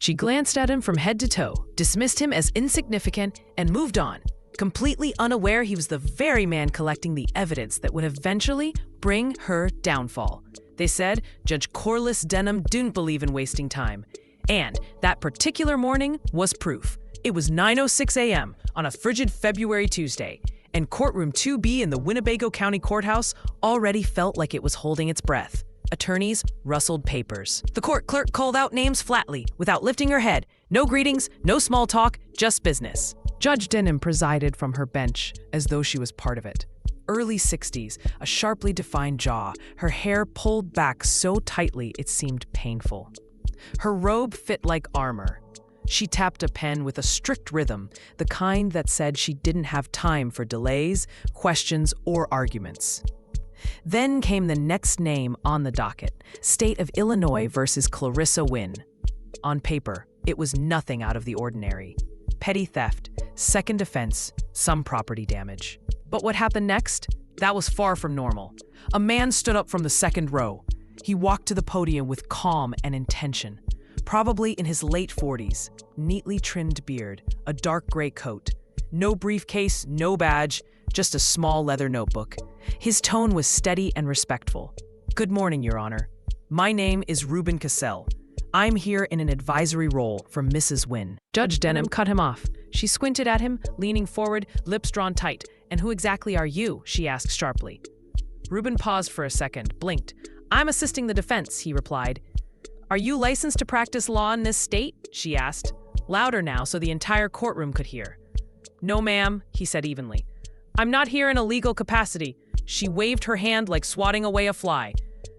She glanced at him from head to toe, dismissed him as insignificant, and moved on, completely unaware he was the very man collecting the evidence that would eventually bring her downfall. They said Judge Corliss Denham didn't believe in wasting time. And that particular morning was proof. It was 9:06 a.m. on a frigid February Tuesday, and courtroom 2B in the Winnebago County Courthouse already felt like it was holding its breath. Attorneys rustled papers. The court clerk called out names flatly, without lifting her head. No greetings, no small talk, just business. Judge Denham presided from her bench as though she was part of it. Early 60s, a sharply defined jaw, her hair pulled back so tightly it seemed painful. Her robe fit like armor. She tapped a pen with a strict rhythm, the kind that said she didn't have time for delays, questions, or arguments. Then came the next name on the docket, State of Illinois versus Clarissa Wynn. On paper, it was nothing out of the ordinary. Petty theft, second offense, some property damage. But what happened next? That was far from normal. A man stood up from the second row. He walked to the podium with calm and intention. Probably in his late 40s, neatly trimmed beard, a dark gray coat. No briefcase, no badge, just a small leather notebook. His tone was steady and respectful. "Good morning, Your Honor. My name is Ruben Cassell. I'm here in an advisory role for Mrs. Wynn." Judge Denham cut him off. She squinted at him, leaning forward, lips drawn tight. "And who exactly are you?" she asked sharply. Ruben paused for a second, blinked. "I'm assisting the defense," he replied. "Are you licensed to practice law in this state?" she asked, louder now so the entire courtroom could hear. "No, ma'am," he said evenly. "I'm not here in a legal capacity." She waved her hand like swatting away a fly.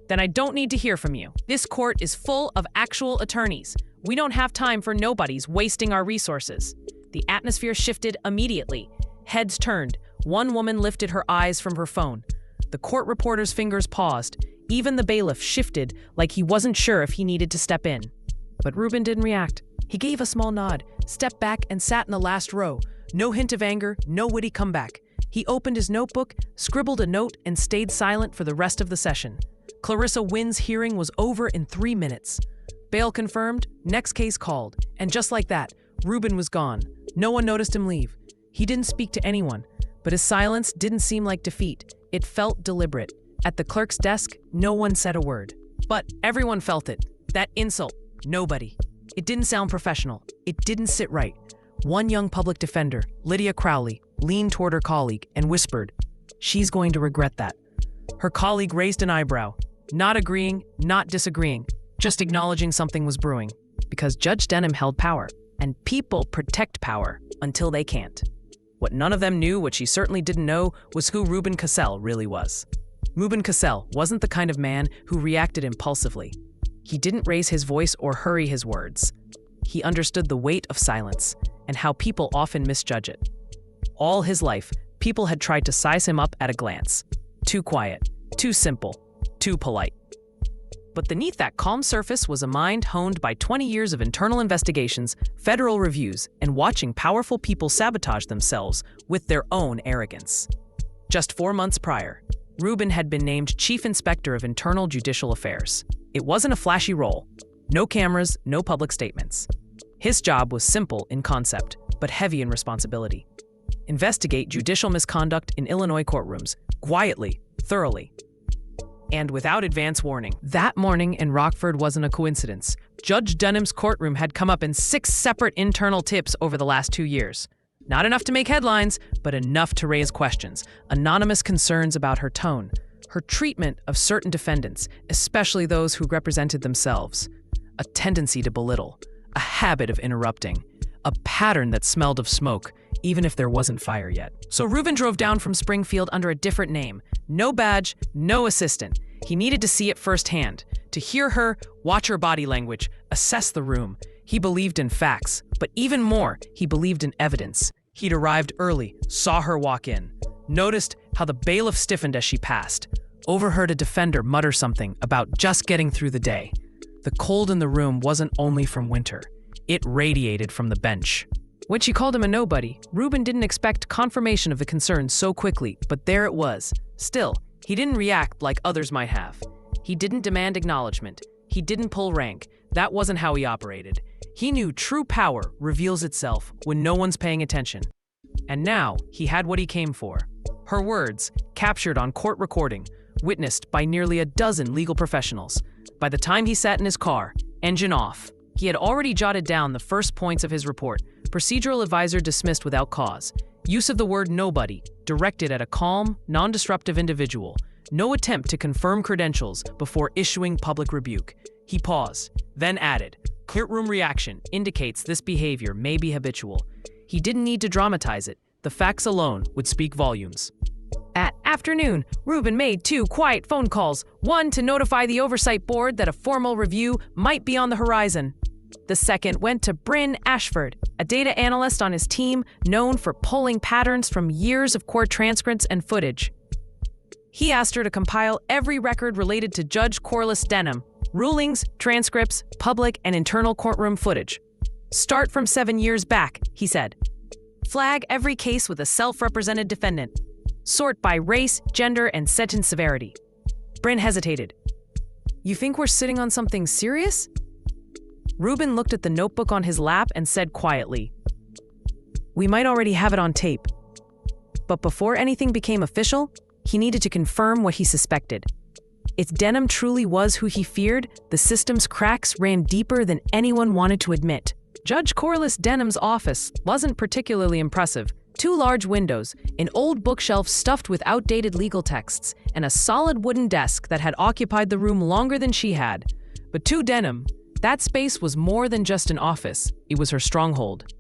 "Then I don't need to hear from you. This court is full of actual attorneys. We don't have time for nobodies wasting our resources." The atmosphere shifted immediately. Heads turned. One woman lifted her eyes from her phone. The court reporter's fingers paused. Even the bailiff shifted like he wasn't sure if he needed to step in. But Ruben didn't react. He gave a small nod, stepped back, and sat in the last row. No hint of anger, no witty comeback. He opened his notebook, scribbled a note, and stayed silent for the rest of the session. Clarissa Wynn's hearing was over in 3 minutes. Bail confirmed, next case called. And just like that, Ruben was gone. No one noticed him leave. He didn't speak to anyone, but his silence didn't seem like defeat. It felt deliberate. At the clerk's desk, no one said a word. But everyone felt it. That insult, nobody. It didn't sound professional. It didn't sit right. One young public defender, Lydia Crowley, leaned toward her colleague and whispered, "She's going to regret that." Her colleague raised an eyebrow, not agreeing, not disagreeing, just acknowledging something was brewing. Because Judge Denham held power, and people protect power until they can't. What none of them knew, what she certainly didn't know, was who Ruben Cassell really was. Ruben Cassell wasn't the kind of man who reacted impulsively. He didn't raise his voice or hurry his words. He understood the weight of silence and how people often misjudge it. All his life, people had tried to size him up at a glance. Too quiet, too simple, too polite. But beneath that calm surface was a mind honed by 20 years of internal investigations, federal reviews, and watching powerful people sabotage themselves with their own arrogance. Just 4 months prior, Ruben had been named Chief Inspector of Internal Judicial Affairs. It wasn't a flashy role. No cameras, no public statements. His job was simple in concept, but heavy in responsibility. Investigate judicial misconduct in Illinois courtrooms, quietly, thoroughly, and without advance warning. That morning in Rockford wasn't a coincidence. Judge Denham's courtroom had come up in 6 separate internal tips over the last 2 years. Not enough to make headlines, but enough to raise questions. Anonymous concerns about her tone, her treatment of certain defendants, especially those who represented themselves. A tendency to belittle, a habit of interrupting, a pattern that smelled of smoke, even if there wasn't fire yet. So Ruben drove down from Springfield under a different name. No badge, no assistant. He needed to see it firsthand, to hear her, watch her body language, assess the room. He believed in facts, but even more, he believed in evidence. He'd arrived early, saw her walk in, noticed how the bailiff stiffened as she passed, overheard a defender mutter something about just getting through the day. The cold in the room wasn't only from winter. It radiated from the bench. When she called him a nobody, Ruben didn't expect confirmation of the concern so quickly, but there it was. Still, he didn't react like others might have. He didn't demand acknowledgement. He didn't pull rank. That wasn't how he operated. He knew true power reveals itself when no one's paying attention. And now, he had what he came for. Her words, captured on court recording, witnessed by nearly a dozen legal professionals. By the time he sat in his car, engine off, he had already jotted down the first points of his report. Procedural advisor dismissed without cause. Use of the word nobody, directed at a calm, non-disruptive individual. No attempt to confirm credentials before issuing public rebuke. He paused, then added, courtroom reaction indicates this behavior may be habitual. He didn't need to dramatize it. The facts alone would speak volumes. At afternoon, Rubin made 2 quiet phone calls, one to notify the oversight board that a formal review might be on the horizon. The second went to Bryn Ashford, a data analyst on his team known for pulling patterns from years of court transcripts and footage. He asked her to compile every record related to Judge Corliss Denham, rulings, transcripts, public and internal courtroom footage. Start from 7 years back, he said. Flag every case with a self-represented defendant. Sort by race, gender, and sentence severity. Bryn hesitated. You think we're sitting on something serious? Rubin looked at the notebook on his lap and said quietly, we might already have it on tape. But before anything became official, he needed to confirm what he suspected. If Denham truly was who he feared, the system's cracks ran deeper than anyone wanted to admit. Judge Corliss Denham's office wasn't particularly impressive. 2 large windows, an old bookshelf stuffed with outdated legal texts, and a solid wooden desk that had occupied the room longer than she had. But to Denham, that space was more than just an office. It was her stronghold.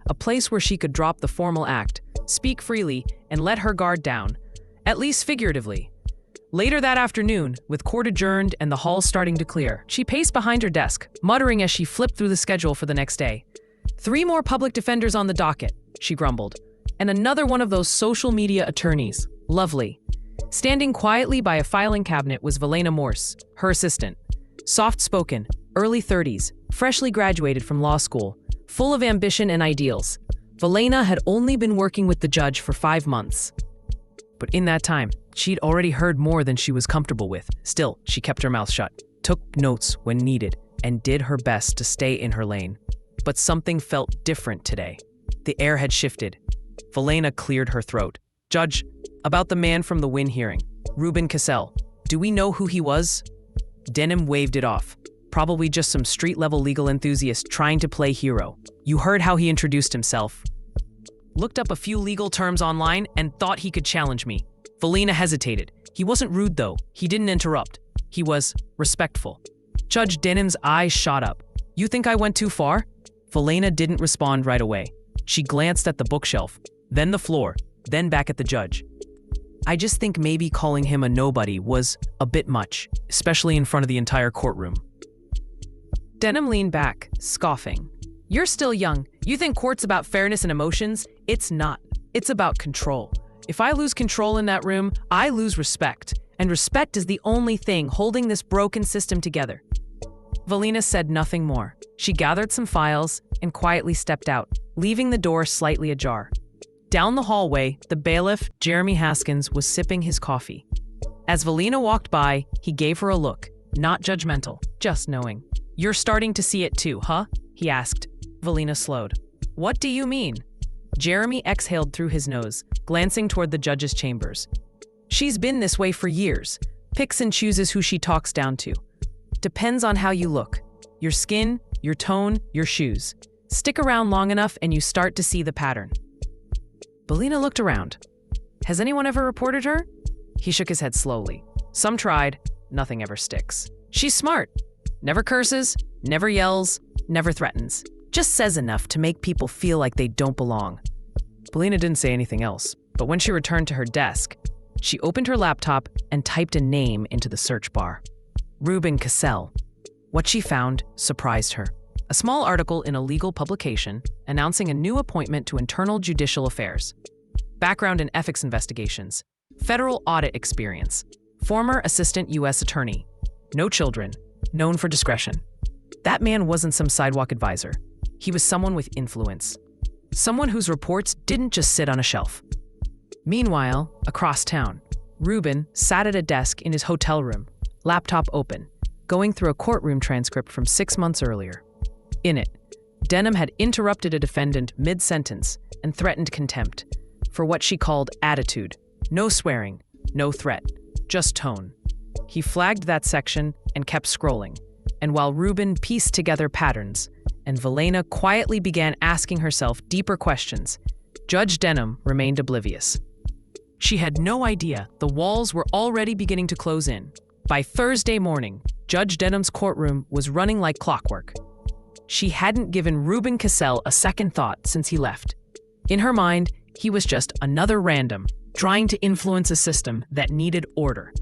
A place where she could drop the formal act, speak freely, and let her guard down, at least figuratively. Later that afternoon, with court adjourned and the hall starting to clear, she paced behind her desk, muttering as she flipped through the schedule for the next day. 3 more public defenders on the docket, she grumbled. And another one of those social media attorneys. Lovely. Standing quietly by a filing cabinet was Velena Morse, her assistant. Soft-spoken, early 30s, freshly graduated from law school, full of ambition and ideals. Velena had only been working with the judge for 5 months. But in that time, she'd already heard more than she was comfortable with. Still, she kept her mouth shut, took notes when needed, and did her best to stay in her lane. But something felt different today. The air had shifted. Velena cleared her throat. Judge, about the man from the Wynn hearing, Rubin Cassell. Do we know who he was? Denham waved it off. Probably just some street-level legal enthusiast trying to play hero. You heard how he introduced himself. Looked up a few legal terms online and thought he could challenge me. Velena hesitated. He wasn't rude, though. He didn't interrupt. He was respectful. Judge Denham's eyes shot up. You think I went too far? Velena didn't respond right away. She glanced at the bookshelf, then the floor, then back at the judge. I just think maybe calling him a nobody was a bit much, especially in front of the entire courtroom. Denham leaned back, scoffing. You're still young. You think court's about fairness and emotions? It's not. It's about control. If I lose control in that room, I lose respect. And respect is the only thing holding this broken system together. Velena said nothing more. She gathered some files and quietly stepped out, leaving the door slightly ajar. Down the hallway, the bailiff, Jeremy Haskins, was sipping his coffee. As Velena walked by, he gave her a look, not judgmental, just knowing. You're starting to see it too, huh? He asked. Velena slowed. What do you mean? Jeremy exhaled through his nose, glancing toward the judge's chambers. She's been this way for years. Picks and chooses who she talks down to. Depends on how you look. Your skin, your tone, your shoes. Stick around long enough and you start to see the pattern. Velena looked around. Has anyone ever reported her? He shook his head slowly. Some tried, nothing ever sticks. She's smart. Never curses, never yells, never threatens. Just says enough to make people feel like they don't belong. Velena didn't say anything else, but when she returned to her desk, she opened her laptop and typed a name into the search bar. Rubin Cassell. What she found surprised her. A small article in a legal publication announcing a new appointment to Internal Judicial Affairs. Background in ethics investigations. Federal audit experience. Former assistant U.S. attorney. No children. Known for discretion. That man wasn't some sidewalk advisor. He was someone with influence. Someone whose reports didn't just sit on a shelf. Meanwhile, across town, Rubin sat at a desk in his hotel room, laptop open, going through a courtroom transcript from 6 months earlier. In it, Denham had interrupted a defendant mid-sentence and threatened contempt for what she called attitude. No swearing, no threat, just tone. He flagged that section and kept scrolling. And while Rubin pieced together patterns and Velena quietly began asking herself deeper questions, Judge Denham remained oblivious. She had no idea the walls were already beginning to close in. By Thursday morning, Judge Denham's courtroom was running like clockwork. She hadn't given Rubin Cassell a second thought since he left. In her mind, he was just another random, trying to influence a system that needed order.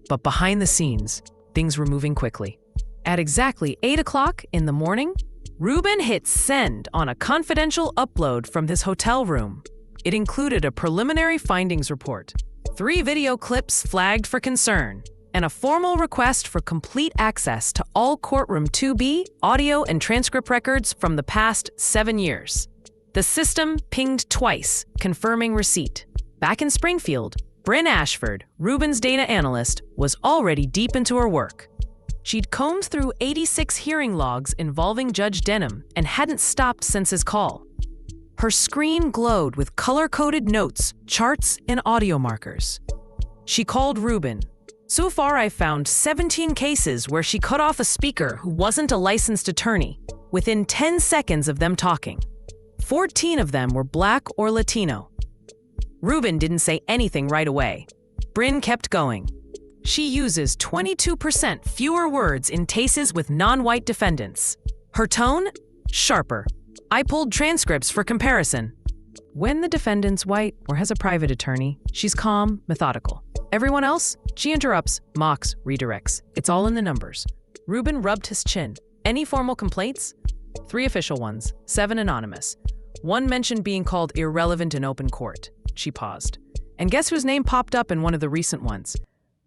But behind the scenes, things were moving quickly. At exactly 8 o'clock in the morning, Rubin hit send on a confidential upload from his hotel room. It included a preliminary findings report, 3 video clips flagged for concern, and a formal request for complete access to all courtroom 2B audio and transcript records from the past 7 years. The system pinged twice, confirming receipt. Back in Springfield, Bryn Ashford, Rubin's data analyst, was already deep into her work. She'd combed through 86 hearing logs involving Judge Denham and hadn't stopped since his call. Her screen glowed with color-coded notes, charts, and audio markers. She called Rubin. So far, I've found 17 cases where she cut off a speaker who wasn't a licensed attorney within 10 seconds of them talking. 14 of them were Black or Latino. Rubin didn't say anything right away. Bryn kept going. She uses 22% fewer words in cases with non-white defendants. Her tone? Sharper. I pulled transcripts for comparison. When the defendant's white or has a private attorney, she's calm, methodical. Everyone else? She interrupts, mocks, redirects. It's all in the numbers. Rubin rubbed his chin. Any formal complaints? 3 official ones, 7 anonymous. 1 mentioned being called irrelevant in open court. She paused. And guess whose name popped up in one of the recent ones?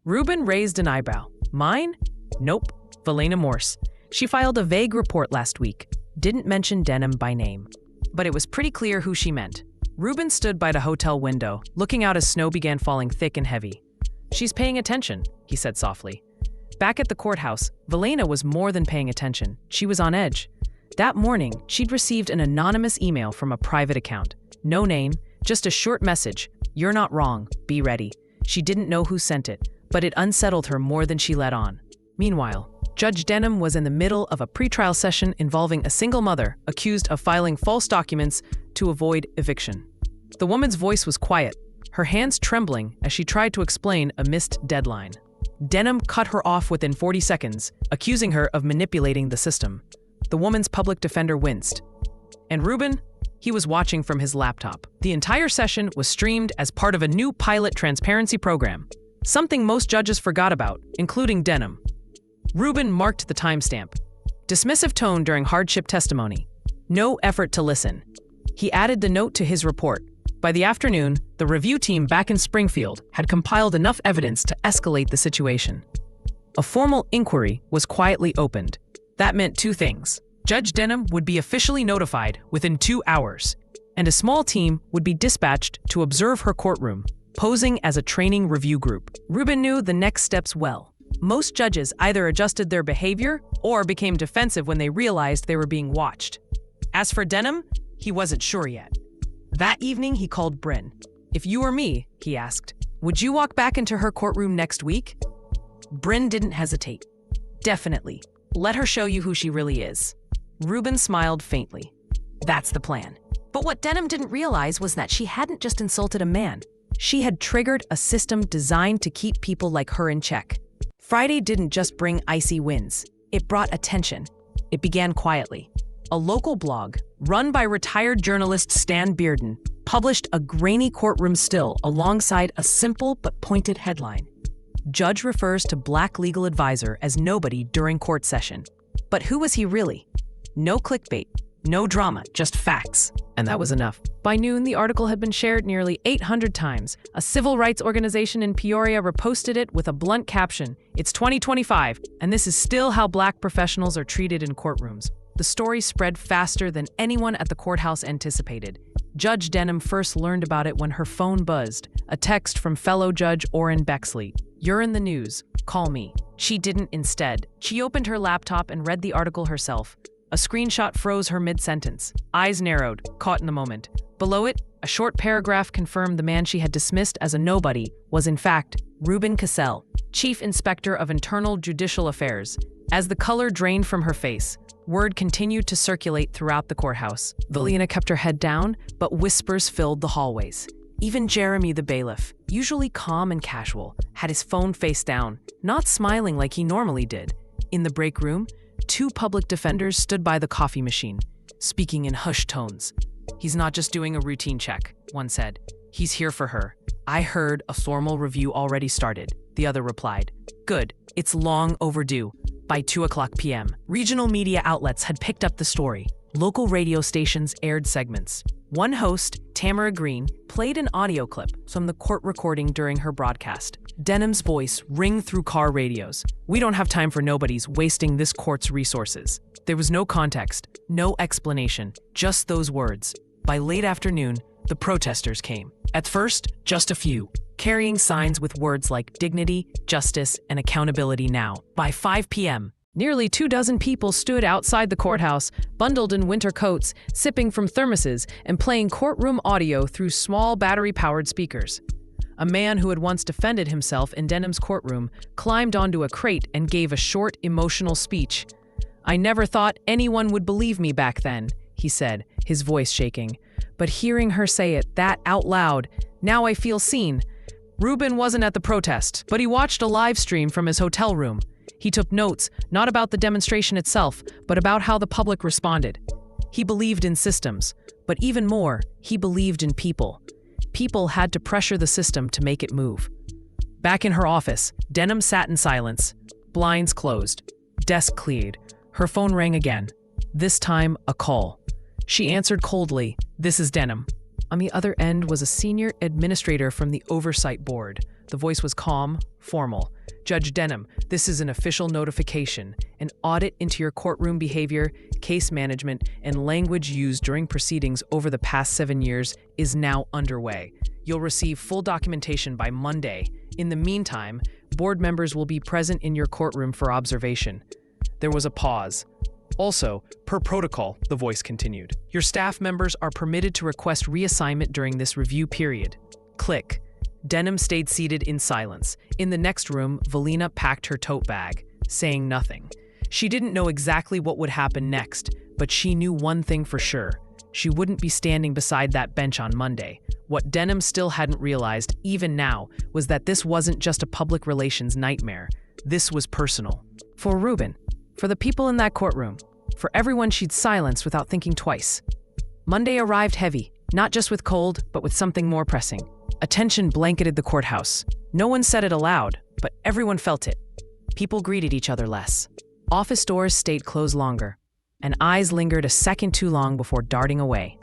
Rubin raised an eyebrow. Mine? Nope. Velena Morse. She filed a vague report last week. Didn't mention Denham by name. But it was pretty clear who she meant. Rubin stood by the hotel window, looking out as snow began falling thick and heavy. She's paying attention, he said softly. Back at the courthouse, Velena was more than paying attention. She was on edge. That morning, she'd received an anonymous email from a private account. No name, just a short message. You're not wrong. Be ready. She didn't know who sent it, but it unsettled her more than she let on. Meanwhile, Judge Denham was in the middle of a pretrial session involving a single mother accused of filing false documents to avoid eviction. The woman's voice was quiet, her hands trembling as she tried to explain a missed deadline. Denham cut her off within 40 seconds, accusing her of manipulating the system. The woman's public defender winced. And Rubin? He was watching from his laptop. The entire session was streamed as part of a new pilot transparency program, something most judges forgot about, including Denham. Rubin marked the timestamp. Dismissive tone during hardship testimony. No effort to listen. He added the note to his report. By the afternoon, the review team back in Springfield had compiled enough evidence to escalate the situation. A formal inquiry was quietly opened. That meant 2 things. Judge Denham would be officially notified within 2 hours, and a small team would be dispatched to observe her courtroom, posing as a training review group. Rubin knew the next steps well. Most judges either adjusted their behavior or became defensive when they realized they were being watched. As for Denham, he wasn't sure yet. That evening, he called Bryn. If you were me, he asked, would you walk back into her courtroom next week? Bryn didn't hesitate. Definitely. Let her show you who she really is. Rubin smiled faintly. That's the plan. But what Denham didn't realize was that she hadn't just insulted a man. She had triggered a system designed to keep people like her in check. Friday didn't just bring icy winds. It brought attention. It began quietly. A local blog, run by retired journalist Stan Bearden, published a grainy courtroom still alongside a simple but pointed headline. Judge refers to Black legal advisor as nobody during court session. But who was he really? No clickbait, no drama, just facts. And that was enough. By noon, the article had been shared nearly 800 times. A civil rights organization in Peoria reposted it with a blunt caption, "It's 2025, and this is still how Black professionals are treated in courtrooms." The story spread faster than anyone at the courthouse anticipated. Judge Denham first learned about it when her phone buzzed, a text from fellow Judge Orrin Bexley. "You're in the news. Call me." She didn't instead. She opened her laptop and read the article herself. A screenshot froze her mid-sentence. Eyes narrowed, caught in the moment. Below it, a short paragraph confirmed the man she had dismissed as a nobody was in fact Ruben Cassell, Chief Inspector of Internal Judicial Affairs. As the color drained from her face, word continued to circulate throughout the courthouse. Valina kept her head down, but whispers filled the hallways. Even Jeremy the bailiff, usually calm and casual, had his phone face down, not smiling like he normally did. In the break room, 2 public defenders stood by the coffee machine, speaking in hushed tones. "He's not just doing a routine check," one said. "He's here for her." "I heard a formal review already started," the other replied. "Good. It's long overdue." By 2:00 p.m., regional media outlets had picked up the story. Local radio stations aired segments. One host, Tamara Green, played an audio clip from the court recording during her broadcast. Denham's voice rang through car radios. "We don't have time for nobodies wasting this court's resources." There was no context, no explanation, just those words. By late afternoon, the protesters came. At first, just a few, carrying signs with words like dignity, justice, and accountability now. By 5 p.m., nearly 24 people stood outside the courthouse, bundled in winter coats, sipping from thermoses, and playing courtroom audio through small battery-powered speakers. A man who had once defended himself in Denham's courtroom climbed onto a crate and gave a short, emotional speech. "I never thought anyone would believe me back then," he said, his voice shaking. "But hearing her say it that out loud, now I feel seen." Ruben wasn't at the protest, but he watched a live stream from his hotel room. He took notes, not about the demonstration itself, but about how the public responded. He believed in systems, but even more, he believed in people. People had to pressure the system to make it move. Back in her office, Denham sat in silence, blinds closed, desk cleared. Her phone rang again. This time, a call. She answered coldly, "This is Denham." On the other end was a senior administrator from the Oversight Board. The voice was calm, formal. "Judge Denham, this is an official notification. An audit into your courtroom behavior, case management, and language used during proceedings over the past 7 years is now underway. You'll receive full documentation by Monday. In the meantime, board members will be present in your courtroom for observation." There was a pause. "Also, per protocol," the voice continued, "your staff members are permitted to request reassignment during this review period." Click. Denham stayed seated in silence. In the next room, Valina packed her tote bag, saying nothing. She didn't know exactly what would happen next, but she knew one thing for sure. She wouldn't be standing beside that bench on Monday. What Denham still hadn't realized, even now, was that this wasn't just a public relations nightmare. This was personal. For Ruben. For the people in that courtroom. For everyone she'd silenced without thinking twice. Monday arrived heavy, not just with cold, but with something more pressing. Attention blanketed the courthouse. No one said it aloud, but everyone felt it. People greeted each other less. Office doors stayed closed longer, and eyes lingered a second too long before darting away.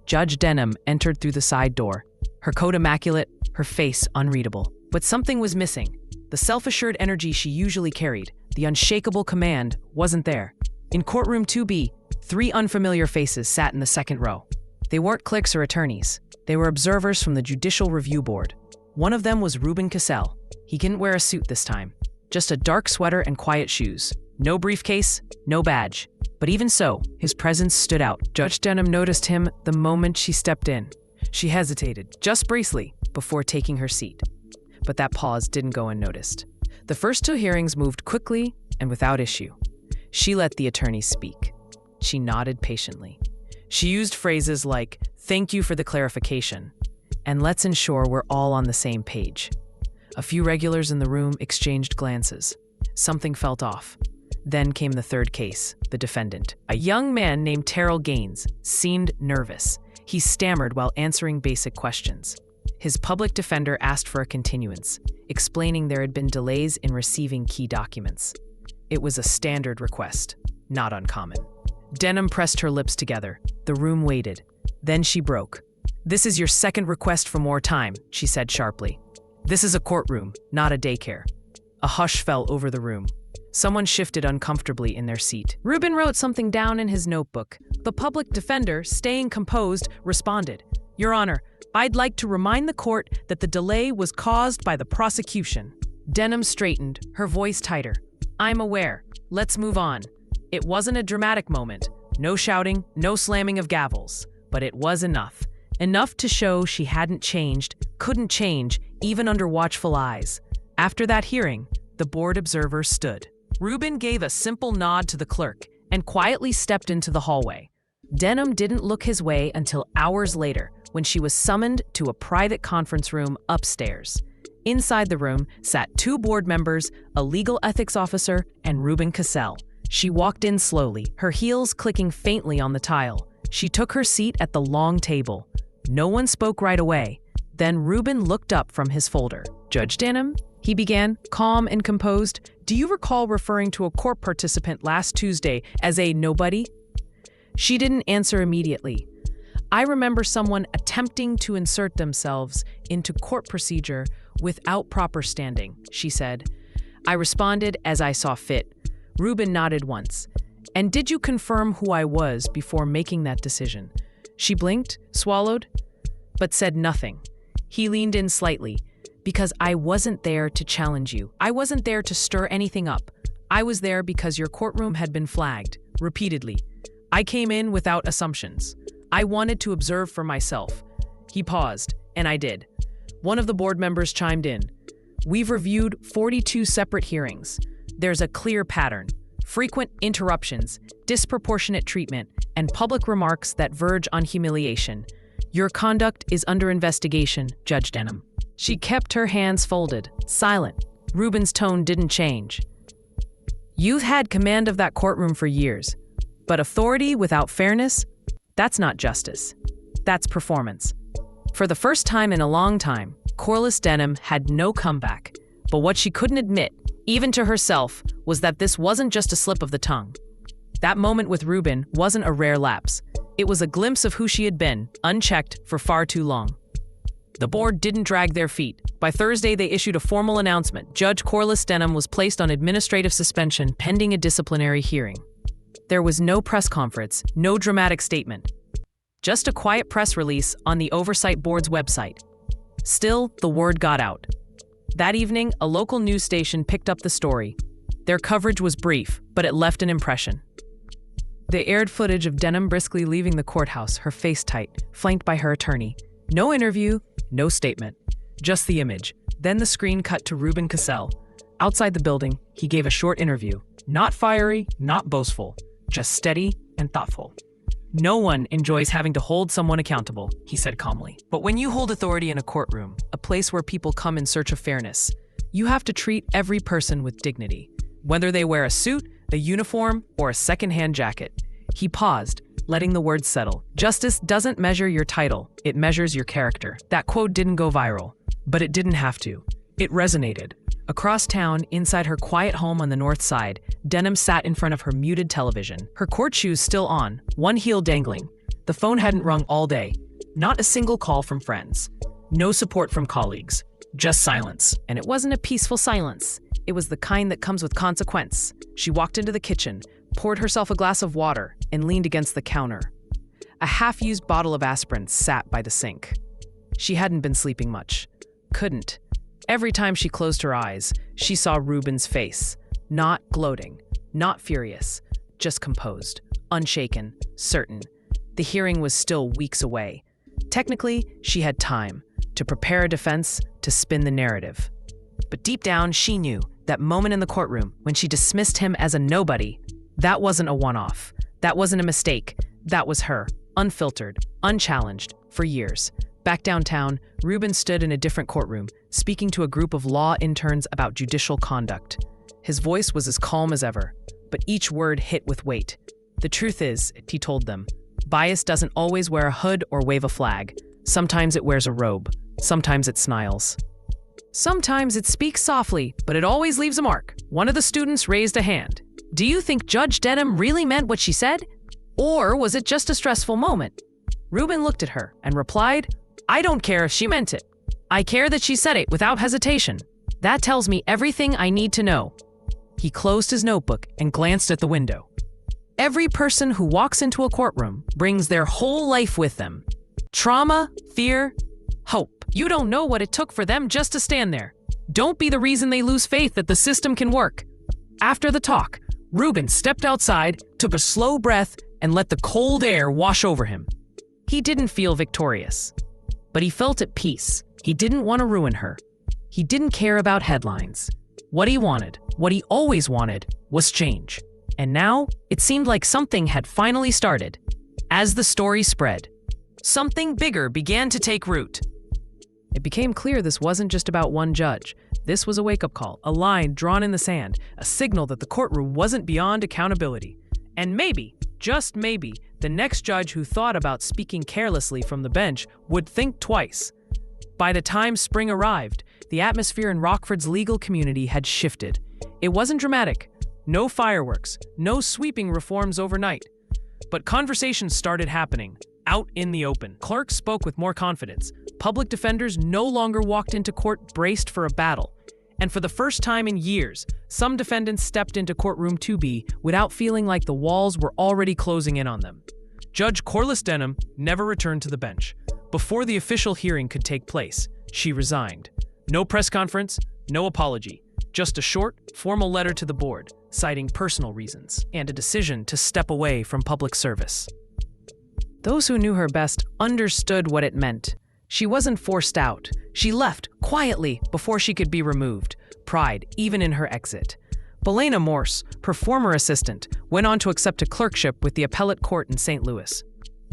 Judge Denham entered through the side door, her coat immaculate, her face unreadable. But something was missing. The self-assured energy she usually carried, the unshakable command, wasn't there. In courtroom 2B, 3 unfamiliar faces sat in the second row. They weren't clerks or attorneys. They were observers from the Judicial Review Board. One of them was Ruben Cassell. He didn't wear a suit this time, just a dark sweater and quiet shoes. No briefcase, no badge. But even so, his presence stood out. Judge Denham noticed him the moment she stepped in. She hesitated, just briefly, before taking her seat. But that pause didn't go unnoticed. The first 2 hearings moved quickly and without issue. She let the attorney speak. She nodded patiently. She used phrases like, "Thank you for the clarification," and "Let's ensure we're all on the same page." A few regulars in the room exchanged glances. Something felt off. Then came the third case, the defendant. A young man named Terrell Gaines seemed nervous. He stammered while answering basic questions. His public defender asked for a continuance, explaining there had been delays in receiving key documents. It was a standard request, not uncommon. Denham pressed her lips together. The room waited. Then she broke. "This is your second request for more time," she said sharply. "This is a courtroom, not a daycare." A hush fell over the room. Someone shifted uncomfortably in their seat. Ruben wrote something down in his notebook. The public defender, staying composed, responded. Your Honor, I'd like to remind the court that the delay was caused by the prosecution. Denham straightened, her voice tighter. I'm aware. Let's move on. It wasn't a dramatic moment. No shouting, no slamming of gavels. But it was enough. Enough to show she hadn't changed, couldn't change, even under watchful eyes. After that hearing, the board observers stood. Rubin gave a simple nod to the clerk and quietly stepped into the hallway. Denham didn't look his way until hours later, when she was summoned to a private conference room upstairs. Inside the room sat 2 board members, a legal ethics officer, and Rubin Cassell. She walked in slowly, her heels clicking faintly on the tile. She took her seat at the long table. No one spoke right away. Then Rubin looked up from his folder. Judge Denham, he began, calm and composed. Do you recall referring to a court participant last Tuesday as a nobody? She didn't answer immediately. I remember someone attempting to insert themselves into court procedure without proper standing, she said. I responded as I saw fit. Rubin nodded once. And did you confirm who I was before making that decision? She blinked, swallowed, but said nothing. He leaned in slightly. Because I wasn't there to challenge you. I wasn't there to stir anything up. I was there because your courtroom had been flagged, repeatedly. I came in without assumptions. I wanted to observe for myself. He paused, and I did. One of the board members chimed in. We've reviewed 42 separate hearings. There's a clear pattern. Frequent interruptions, disproportionate treatment, and public remarks that verge on humiliation. Your conduct is under investigation, Judge Denham. She kept her hands folded, silent. Rubin's tone didn't change. You've had command of that courtroom for years, but authority without fairness, that's not justice. That's performance. For the first time in a long time, Corliss Denham had no comeback. But what she couldn't admit, even to herself, was that this wasn't just a slip of the tongue. That moment with Rubin wasn't a rare lapse. It was a glimpse of who she had been, unchecked for far too long. The board didn't drag their feet. By Thursday, they issued a formal announcement. Judge Corliss Denham was placed on administrative suspension pending a disciplinary hearing. There was no press conference, no dramatic statement. Just a quiet press release on the Oversight Board's website. Still, the word got out. That evening, a local news station picked up the story. Their coverage was brief, but it left an impression. They aired footage of Denham briskly leaving the courthouse, her face tight, flanked by her attorney. No interview, no statement, just the image. Then the screen cut to Rubin Cassell. Outside the building, he gave a short interview. Not fiery, not boastful, just steady and thoughtful. No one enjoys having to hold someone accountable, he said calmly. But when you hold authority in a courtroom, a place where people come in search of fairness, you have to treat every person with dignity, whether they wear a suit, a uniform, or a second-hand jacket. He paused, letting the words settle. Justice doesn't measure your title, it measures your character. That quote didn't go viral, but it didn't have to. It resonated. Across town, inside her quiet home on the north side, Denham sat in front of her muted television, her court shoes still on, one heel dangling. The phone hadn't rung all day. Not a single call from friends. No support from colleagues. Just silence. And it wasn't a peaceful silence. It was the kind that comes with consequence. She walked into the kitchen, poured herself a glass of water, and leaned against the counter. A half-used bottle of aspirin sat by the sink. She hadn't been sleeping much. Couldn't. Every time she closed her eyes, she saw Rubin's face. Not gloating, not furious, just composed, unshaken, certain. The hearing was still weeks away. Technically, she had time to prepare a defense, to spin the narrative. But deep down, she knew that moment in the courtroom when she dismissed him as a nobody, that wasn't a one-off. That wasn't a mistake. That was her, unfiltered, unchallenged, for years. Back downtown, Rubin stood in a different courtroom, speaking to a group of law interns about judicial conduct. His voice was as calm as ever, but each word hit with weight. The truth is, he told them, bias doesn't always wear a hood or wave a flag. Sometimes it wears a robe. Sometimes it smiles. Sometimes it speaks softly, but it always leaves a mark. One of the students raised a hand. Do you think Judge Denham really meant what she said? Or was it just a stressful moment? Rubin looked at her and replied, I don't care if she meant it. I care that she said it without hesitation. That tells me everything I need to know. He closed his notebook and glanced at the window. Every person who walks into a courtroom brings their whole life with them. Trauma, fear, hope. You don't know what it took for them just to stand there. Don't be the reason they lose faith that the system can work. After the talk, Ruben stepped outside, took a slow breath, and let the cold air wash over him. He didn't feel victorious, but he felt at peace. He didn't want to ruin her. He didn't care about headlines. What he wanted, what he always wanted, was change. And now, it seemed like something had finally started. As the story spread, something bigger began to take root. It became clear this wasn't just about one judge. This was a wake-up call, a line drawn in the sand, a signal that the courtroom wasn't beyond accountability. And maybe, just maybe, the next judge who thought about speaking carelessly from the bench would think twice. By the time spring arrived, the atmosphere in Rockford's legal community had shifted. It wasn't dramatic. No fireworks, no sweeping reforms overnight. But conversations started happening, out in the open. Clerks spoke with more confidence. Public defenders no longer walked into court braced for a battle. And for the first time in years, some defendants stepped into courtroom 2B without feeling like the walls were already closing in on them. Judge Corliss Denham never returned to the bench. Before the official hearing could take place, she resigned. No press conference, no apology, just a short, formal letter to the board, citing personal reasons and a decision to step away from public service. Those who knew her best understood what it meant. She wasn't forced out. She left quietly before she could be removed, pride even in her exit. Belena Morse, her former assistant, went on to accept a clerkship with the appellate court in St. Louis.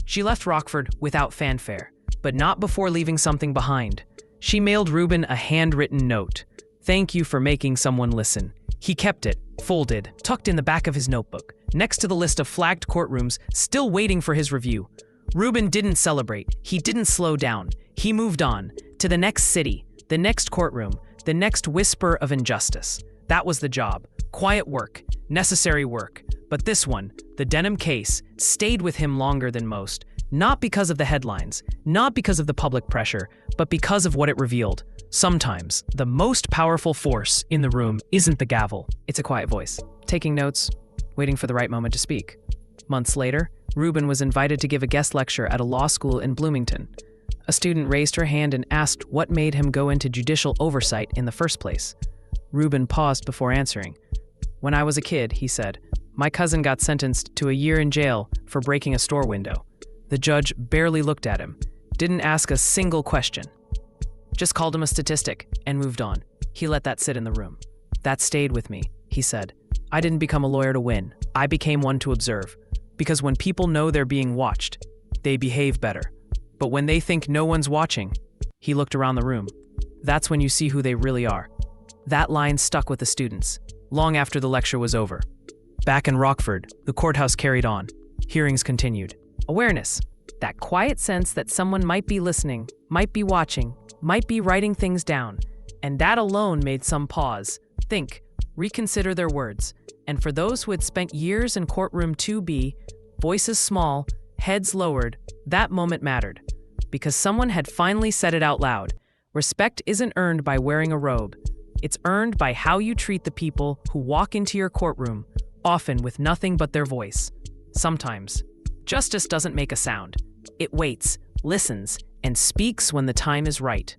She left Rockford without fanfare, but not before leaving something behind. She mailed Ruben a handwritten note. "Thank you for making someone listen." He kept it, folded, tucked in the back of his notebook, next to the list of flagged courtrooms still waiting for his review. Ruben didn't celebrate. He didn't slow down. He moved on to the next city, the next courtroom, the next whisper of injustice. That was the job. Quiet work, necessary work. But this one, the Denham case, stayed with him longer than most. Not because of the headlines, not because of the public pressure, but because of what it revealed. Sometimes, the most powerful force in the room isn't the gavel. It's a quiet voice, taking notes, waiting for the right moment to speak. Months later, Ruben was invited to give a guest lecture at a law school in Bloomington. A student raised her hand and asked what made him go into judicial oversight in the first place. Ruben paused before answering. "When I was a kid," he said, "my cousin got sentenced to a year in jail for breaking a store window." The judge barely looked at him, didn't ask a single question. Just called him a statistic and moved on. He let that sit in the room. "That stayed with me," he said. "I didn't become a lawyer to win. I became one to observe. Because when people know they're being watched, they behave better. But when they think no one's watching," he looked around the room, "that's when you see who they really are." That line stuck with the students, long after the lecture was over. Back in Rockford, the courthouse carried on. Hearings continued. Awareness, that quiet sense that someone might be listening, might be watching, might be writing things down. And that alone made some pause, think, reconsider their words. And for those who had spent years in courtroom 2B, voices small, heads lowered, that moment mattered. Because someone had finally said it out loud. Respect isn't earned by wearing a robe. It's earned by how you treat the people who walk into your courtroom, often with nothing but their voice. Sometimes, justice doesn't make a sound. It waits, listens, and speaks when the time is right.